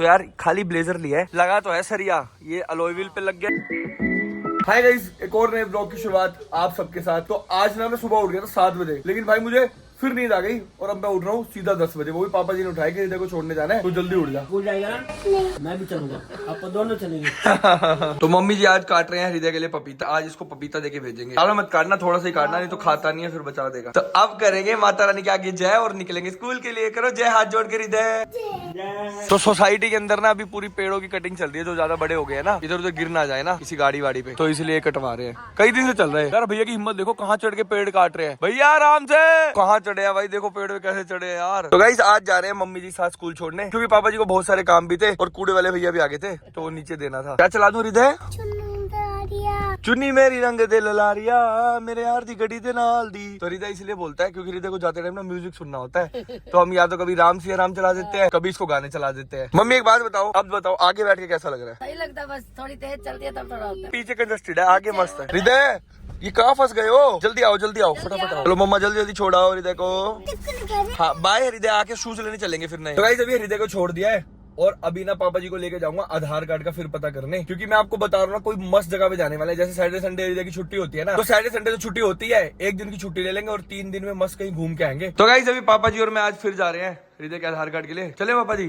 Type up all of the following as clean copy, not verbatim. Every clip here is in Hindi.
तो यार खाली ब्लेजर लिया है, लगा तो है सरिया, ये अलॉय व्हील पे लग गया। हाय गाइस, एक और नए ब्लॉग की शुरुआत आप सबके साथ। तो आज ना मैं सुबह उठ गया था 7 बजे, लेकिन भाई मुझे फिर नींद आ गई और अब मैं उठ रहा हूँ सीधा 10 बजे। वो भी पापा जी ने उठाया कि हृदय को छोड़ने जाना है, तो जल्दी उठ जा। स्कूल जाएगा ना? मैं भी चलूंगा, आप दोनों चलेंगे। तो मम्मी जी आज काट रहे हैं हृदय के लिए पपीता। आज इसको पपीता देके भेजेंगे। ज्यादा मत काटना, थोड़ा सा ही काटना, नहीं तो खाता नहीं है फिर बचा देगा। तो अब करेंगे माता रानी के आगे जय और निकलेंगे स्कूल के लिए। करो जय, हाथ जोड़ के हृदय। तो सोसाइटी के अंदर ना अभी पूरी पेड़ों की कटिंग चल रही है, जो ज्यादा बड़े हो गए हैं ना, इधर उधर गिर ना जाए ना किसी गाड़ी वाड़ी पे, तो इसलिए कटवा रहे हैं। कई दिन से चल रहे हैं यार। भैया की हिम्मत देखो, कहाँ चढ़ के पेड़ काट रहे हैं। भैया आराम से, कहाँ चढ़े हैं भाई, देखो पेड़ पे कैसे चढ़े हैं यार। तो गाइस आज जा रहे हैं मम्मी जी साथ स्कूल छोड़ने, क्योंकि पापा जी को बहुत सारे काम भी थे और कूड़े वाले भैया भी आगे थे, तो वो नीचे देना था। क्या चला दूं हृदय? चुन्नी मेरी रंग दे ललारिया, मेरे यार दी गड़ी दे नाल दी। तो हृदय इसलिए बोलता है क्योंकि हृदय को जाते टाइम ना म्यूजिक सुनना होता है, तो हम या तो कभी राम सिया राम चला देते हैं, कभी इसको गाने चला देते हैं। मम्मी एक बात बताओ, अब बताओ आगे बैठ के कैसा लग रहा है? सही लगता है, बस थोड़ी तेज चलती है तब थोड़ा होता है। पीछे कंजस्टेड है, आगे मस्त है। हृदय ये कहाँ फंस गए हो? जल्दी आओ जल्दी आओ, फटाफट आओ। चलो मम्मा जल्दी जल्दी छोड़ाओ हृदय को। हाँ बाय हृदय, आके शूज लेने चलेंगे फिर नहीं। तो गाइस अभी हृदय को छोड़ दिया है और अभी ना पापा जी को लेके जाऊंगा आधार कार्ड का फिर पता करने, क्योंकि मैं आपको बता रहा हूँ ना कोई मस्त जगह पे जाने वाला है। जैसे सैटरडे संडे हृदय की छुट्टी होती है ना, तो सैटरडे संडे तो छुट्टी होती है, एक दिन की छुट्टी ले लेंगे और 3 दिन में मस्त कहीं घूम के आएंगे। तो गाइस अभी पापा जी और मैं आज फिर जा रहे हैं हृदय के आधार कार्ड के लिए। चले पापा जी?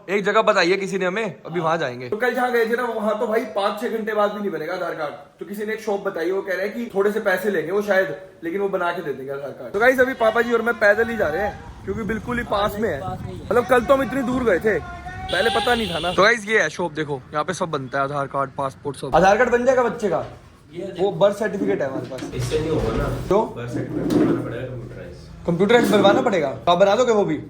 एक जगह बताइए किसी ने हमें, अभी वहां जाएंगे। तो कल जहाँ गए थे ना, वहाँ तो भाई 5-6 घंटे बाद भी नहीं बनेगा आधार कार्ड। तो किसी ने एक शॉप बताई, वो कह रहे हैं कि थोड़े से पैसे लेंगे वो शायद, लेकिन वो बना के दे देंगे आधार कार्ड। तो गाइस अभी पापा जी और मैं पैदल ही जा रहे हैं, क्योंकि बिल्कुल ही पास में है। मतलब कल तो हम इतनी दूर गए थे, पहले पता नहीं था ना। तो गाइस ये है शॉप, देखो यहाँ पे सब बनता है, आधार कार्ड पासपोर्ट सब। आधार कार्ड बन जाएगा बच्चे का, वो बर्थ सर्टिफिकेट है हमारे पास। इससे नहीं होगा ना, तो बर्थ सर्टिफिकेट बनवाना पड़ेगा, कंप्यूटराइज। कंप्यूटराइज बनवाना पड़ेगा, तो आप बना दोगे वो भी?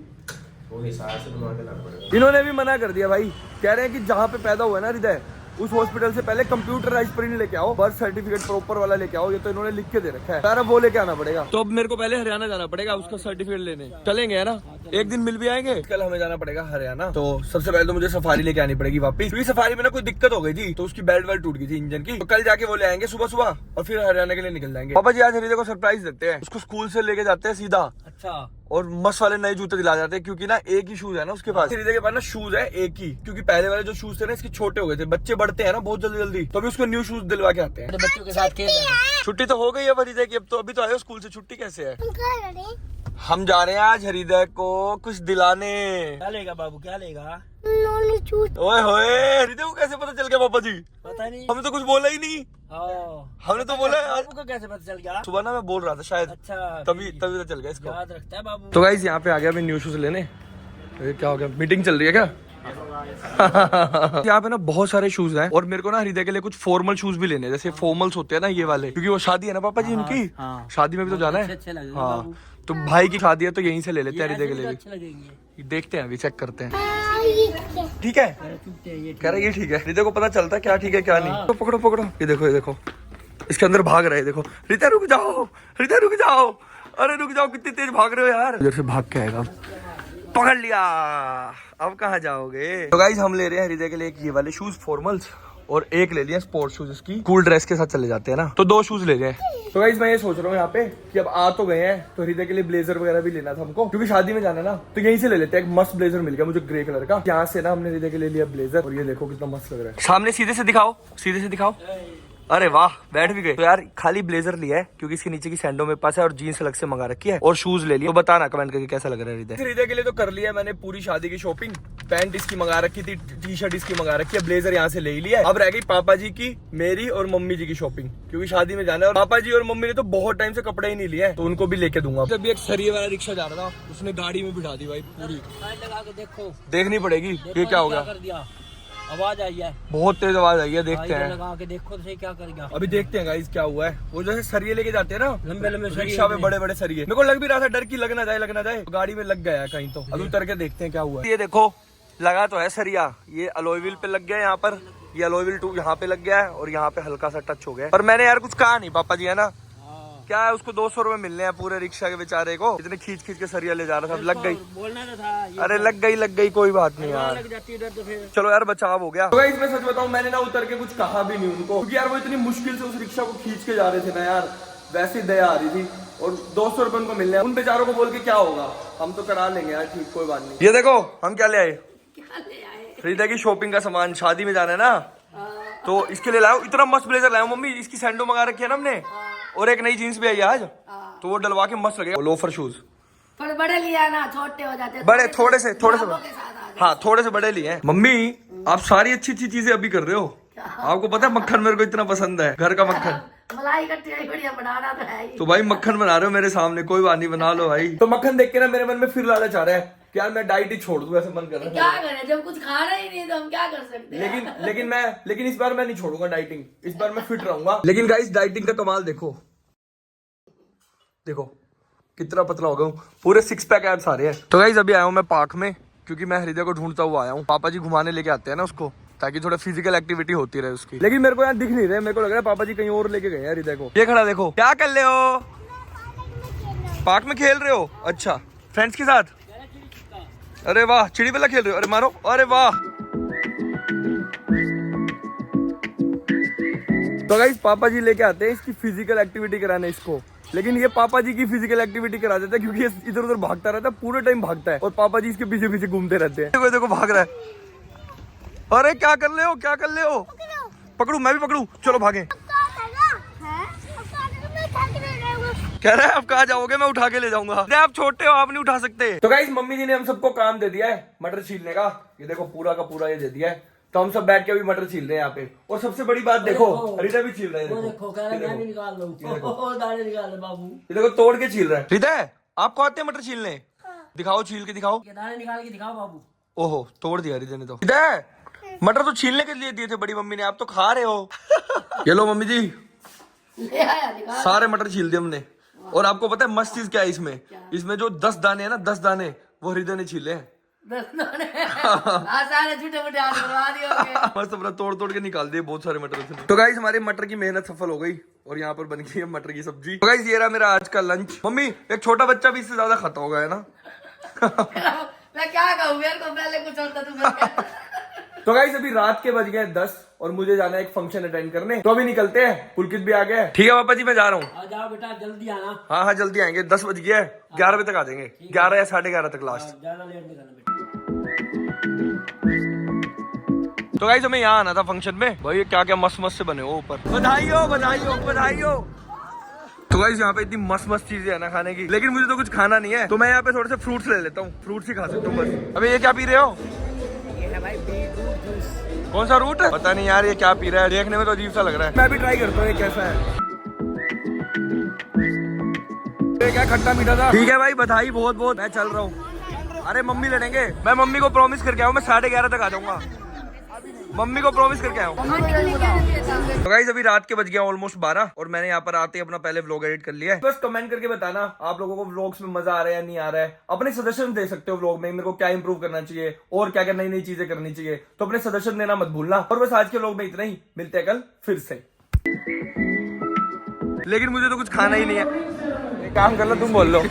वो हिसाब से बनवा के लाना पड़ेगा। इन्होंने भी मना कर दिया भाई, कह रहे हैं कि जहाँ पे पैदा हुआ है ना हृदय, उस हॉस्पिटल से पहले कंप्यूटराइज प्रिंट लेके आओ, बर्थ सर्टिफिकेट प्रॉपर वाला लेके आओ। ये तो इन्होंने लिख के दे रखा है, सारा वो लेके आना पड़ेगा। तो अब मेरे को पहले हरियाणा जाना पड़ेगा उसका सर्टिफिकेट लेने। चलेंगे है ना, एक दिन मिल भी आएंगे। कल हमें जाना पड़ेगा हरियाणा, तो सबसे पहले तो मुझे सफारी लेके आनी पड़ेगी वापस, क्योंकि सफारी में ना कोई दिक्कत हो गई थी, तो उसकी बेल्ट वेल्ट टूट गई थी इंजन की। तो कल जाके वो ले आएंगे सुबह सुबह और फिर हरियाणा के लिए निकल जाएंगे। पापा जी आज हृदय को सरप्राइज देते हैं, उसको स्कूल से लेके जाते हैं सीधा। अच्छा, और मस्त वाले नए जूते दिला जाते हैं, क्योंकि ना एक ही शूज है ना उसके पास। हृदय के पास ना शूज है एक ही, क्योंकि पहले वाले जो शूज थे ना इसके छोटे हो गए थे। बच्चे बढ़ते हैं ना बहुत जल्दी जल्दी, तो अभी उसको न्यू शूज दिलवा के आते हैं। बच्चों के साथ खेल रहे हैं। छुट्टी तो हो गई है हृदय की, अब तो अभी तो आए स्कूल से, छुट्टी कैसे है? हम जा रहे हैं आज हृदय को कुछ दिलाने। क्या लेगा बाबू, क्या लेगा? ओए होए, हृदय को कैसे पता चल गया पापा जी? पता नहीं, हमने तो कुछ बोला ही नहीं। हमने तो बोला यार, बाबू को कैसे पता चल गया? सुबह ना मैं बोल रहा था शायद, अच्छा तभी पता चल गया इसको। याद रखता है बाबू। तो गाइस यहाँ पे आ गया मैं न्यू शूज लेने। ये क्या हो गया, मीटिंग चल रही है क्या? यहाँ पे ना बहुत सारे शूज हैं और मेरे को ना हृदय के लिए कुछ फॉर्मल शूज भी लेने हैं, जैसे फॉर्मल्स होते हैं ना ये वाले, क्योंकि वो शादी है ना पापा जी उनकी। हाँ। शादी में भी तो जाना है। अच्छे लगेंगे हाँ बाबू। तो भाई की शादी है तो यहीं से ले लेते हैं हृदय के लिए अच्छे लगेंगे। भी। देखते हैं अभी, चेक करते हैं। ठीक है, कह रहे ये ठीक है। हृदय को पता चलता है क्या ठीक है क्या नहीं। तो पकड़ो पकड़ो, ये देखो ये देखो, इसके अंदर भाग रहे हैं। देखो हृदय रुक जाओ, हृदय रुक जाओ, अरे रुक जाओ, कितनी तेज भाग रहे हो यार। इधर से भाग के आएगा, पकड़ लिया। अब कहाँ जाओगे? तो गाइस हम ले रहे हैं हृदय के लिए एक ये वाले शूज फॉर्मल्स, और एक ले लिया स्पोर्ट्स शूज, इसकी कूल ड्रेस के साथ चले जाते हैं ना, तो 2 शूज ले रहे हैं। तो गाइस मैं ये सोच रहा हूँ यहाँ पे कि अब आ तो गए हैं, तो हृदय के लिए ब्लेजर वगैरह भी लेना था हमको, क्योंकि शादी में जाना ना, तो यहीं से ले लेते हैं। एक मस्त ब्लेजर मिल गया मुझे ग्रे कलर का, यहाँ से ना हमने हृदय के लिए लिया ब्लेजर, और ये देखो कितना मस्त लग रहा है। सामने सीधे से दिखाओ, सीधे से दिखाओ। अरे वाह, बैठ भी गए। तो यार खाली ब्लेजर लिया है, क्योंकि इसके नीचे की सैंडो मेरे पास है, और जीन्स अलग से मंगा रखी है, और शूज ले लिया। तो बताना कमेंट करके कैसा लग रहा है हृदय। हृदय के लिए तो कर लिया मैंने पूरी शादी की शॉपिंग। पैंट इसकी मंगा रखी थी, टी शर्ट इसकी मंगा रखी है, ब्लेजर यहाँ से ले ही लिया है। अब रह गई पापा जी की, मेरी और मम्मी जी की शॉपिंग, क्योंकि शादी में जाना है। और पापा जी और मम्मी ने तो बहुत टाइम से कपड़े ही नहीं लिए, तो उनको भी लेके दूंगा। जब भी एक सरिये वाला रिक्शा जा रहा था, उसने गाड़ी में बिठा दी भाई पूरी। लगा के देखो, देखनी पड़ेगी ये क्या हो गया। आवाज आई है, बहुत तेज आवाज आई है, देखते हैं। लगा के देखो तो क्या करेगा। अभी देखते हैं गाइस क्या हुआ है। वो जैसे सरिये लेके जाते हैं ना, लंबे लंबे रिक्शा में बड़े बड़े सरिये, मेरे को लग भी रहा था डर की लग ना जाए, गाड़ी में लग गया है कहीं। तो अभी उतर के देखते हैं क्या हुआ है। ये देखो लगा तो है सरिया, ये अलॉय व्हील पे लग गया है यहाँ पर, ये अलॉय व्हील 2 यहाँ पे लग गया है, और यहाँ पे हल्का सा टच हो गया है। पर मैंने यार कुछ कहा नहीं, पापा जी है ना, क्या है उसको 200 रुपए मिलने हैं पूरे रिक्शा के बेचारे को। इतने खींच खींच के सरिया ले जा रहा था, लग गई। बोलना तो था। अरे लग गई, कोई बात नहीं यार, लग जाती है तो फिर चलो यार बचाव हो गया। तो गाइस मैं सच बताऊं, मैंने ना उतर के कुछ कहा भी नहीं उनको, क्योंकि यार वो इतनी मुश्किल से उस रिक्शा को खींच के जा रहे थे ना यार, वैसे दया आ रही थी। और 200 रुपए उनको मिलने हैं, उन बेचारों को बोल के क्या होगा, हम तो करा लेंगे यार, ठीक कोई बात नहीं। ये देखो हम क्या ले आए, हृदय की शॉपिंग का सामान, शादी में जाना है ना, तो इसके लिए लाओ। इतना मस्त ब्लेजर लाया मम्मी, इसकी सैंडो मंगा रखी है ना हमने, और एक नई जीन्स भी आई है आज, तो वो डलवा के मस्त लगेगा। लोफर शूज पर बड़े लिया ना, छोटे हो जाते हैं। बड़े थोड़े से साथ हाँ थोड़े से बड़े लिए हैं। मम्मी आप सारी अच्छी अच्छी चीजें अभी कर रहे हो। आपको पता है मक्खन मेरे को इतना पसंद है, घर का मक्खन। मलाई कट्टी बढ़िया बनाना तो है ही। तो भाई मक्खन बना रहे हो मेरे सामने, कोई बात नहीं, बना लो भाई। तो मक्खन देख के ना मेरे मन में फिर लालच आ रहा है कि यार मैं डाइट ही छोड़ दूं, ऐसे मन कर रहा है। क्या करें, जब कुछ खाना ही नहीं तो हम क्या कर सकते हैं। लेकिन इस बार मैं नहीं छोड़ूंगा डाइटिंग, इस बार मैं फिट रहूंगा। लेकिन गाइस डाइटिंग का कमाल देखो, देखो कितना पतला हो गया हूँ, पूरे 6 पैक एब्स आ रहे हैं। तो गाइस अभी आया हूँ मैं पार्क में, क्योंकि मैं हृदय को ढूंढता हुआ आया हूँ। पापा जी घुमाने लेके आते हैं ना उसको, ताकि थोड़ा फिजिकल एक्टिविटी होती रहे उसकी। लेकिन मेरे को यहाँ दिख नहीं रहे, मेरे को लग रहा है पापा जी कहीं और लेके गए हैं हृदय को। ये खड़ा देखो, क्या कर रहे हो? पार्क में खेल रहे हो? अच्छा, फ्रेंड्स के साथ? अरे वाह, चिड़ी वाला खेल रहे हो? अरे मारो, अरे वाह। तो गाइस पापा जी लेके आते हैं इसकी फिजिकल एक्टिविटी कराने इसको, लेकिन ये पापा जी की फिजिकल एक्टिविटी करा देता है, क्योंकि ये इधर उधर भागता रहता है, पूरे टाइम भागता है, और पापा जी इसके पीछे पीछे घूमते रहते हैं। देखो देखो भाग रहा है। अरे क्या कर ले हो, क्या कर ले हो? पकड़ू, मैं भी पकड़ू, चलो भागे। कह रहा है अब कहाँ जाओगे, मैं उठा के ले जाऊंगा। आप छोटे हो, आप नहीं उठा सकते। तो गाइस मम्मी जी ने हम सबको काम दे दिया है मटर छीलने का। ये देखो पूरा का पूरा ये दे दिया है, तो हम सब बैठ के अभी मटर छील रहे हैं यहाँ पे। और सबसे बड़ी बात देखो, हृदय भी छील रहे हैं। देखो कह रहा मैं भी निकाल लूं, दाने निकाल ले बाबू। ये देखो तोड़ के छील रहा है। हृदय आपको आते हैं मटर छीलने? दिखाओ, छील के दिखाओ। ये दाने निकाल के दिखाओ बाबू। ओहो, तोड़ दिया हृदय ने तो। हृदय मटर तो छीलने के लिए दिए थे बड़ी मम्मी ने, आप तो खा रहे हो। ये लो मम्मी जी, ले आया निकाल। सारे मटर छील दिए हमने। और आपको पता है मस्त चीज क्या है इसमें? इसमें जो 10 दाने है ना, 10 दाने वो हृदय ने छीले हैं। सारे छोटे मोटे हाथ करवा दिए होंगे। मस्त अपना तोड़ तोड़ के निकाल दिए बहुत सारे मटर उसने। तो गाइस हमारे मटर की मेहनत सफल हो गई, और यहाँ पर बन गई है मटर की सब्जी। तो गाइस ये रहा मेरा आज का लंच। मम्मी एक छोटा बच्चा भी इससे ज्यादा खाता होगा, है ना? मैं क्या कहूँ, मेरे को पहले कुछ होता तो। तो गाइस अभी रात के बज गए 10, और मुझे जाना है एक फंक्शन अटेंड करने, तो अभी निकलते हैं। पुलकित भी आ गया है। ठीक है पापा जी, मैं जा रहा हूँ। आ जाओ बेटा, जल्दी आना। हाँ हाँ जल्दी आएंगे, 10 बज गया है, 11 बजे तक आ जाएंगे, 11 या 11:30 तक लास्ट। ज्यादा लेट नहीं करना बेटा। तो गाइस हमें यहाँ आना था फंक्शन में। भाई क्या क्या मस्त मस्त से बने हो ऊपर। बधाई हो, बधाई हो, बधाई हो। तो गाइस यहाँ पे इतनी मस्त मस्त चीजें है ना खाने की, लेकिन मुझे तो कुछ खाना नहीं है, तो मैं यहाँ पे थोड़े से फ्रूट्स ले लेता हूँ। फ्रूट्स ही खा सकता हूँ बस। अबे ये क्या पी रहे हो? ये है भाई बीटरूट जूस। कौन सा रूट है? पता नहीं यार ये क्या पी रहा है, देखने में तो अजीब सा लग रहा है। मैं भी ट्राई करता हूँ ये कैसा है। ये क्या खट्टा मीठा था। ठीक है भाई, बधाई बहुत बहुत, मैं चल रहा हूँ। अरे मम्मी लड़ेंगे, मैं मम्मी को प्रॉमिस करके आया हूँ, मैं 11:30 तक आ जाऊंगा। मम्मी को प्रॉमिस करके आया हूँ। तो गाइस अभी रात के बज गया ऑलमोस्ट 12, और मैंने यहाँ पर आते अपना पहले व्लॉग एडिट कर लिया है। बस कमेंट करके बताना आप लोगों को व्लॉग्स में मजा आ रहा है या नहीं आ रहा है। अपने सजेशन दे सकते हो व्लॉग में, मेरे को क्या इंप्रूव करना चाहिए और क्या क्या नई नई चीजें करनी चाहिए, तो अपने सजेशन देना मत भूलना। और बस आज के व्लॉग में इतना ही, मिलते हैं कल फिर से। लेकिन मुझे तो कुछ खाना ही नहीं है। एक काम कर लो, तुम बोल लो।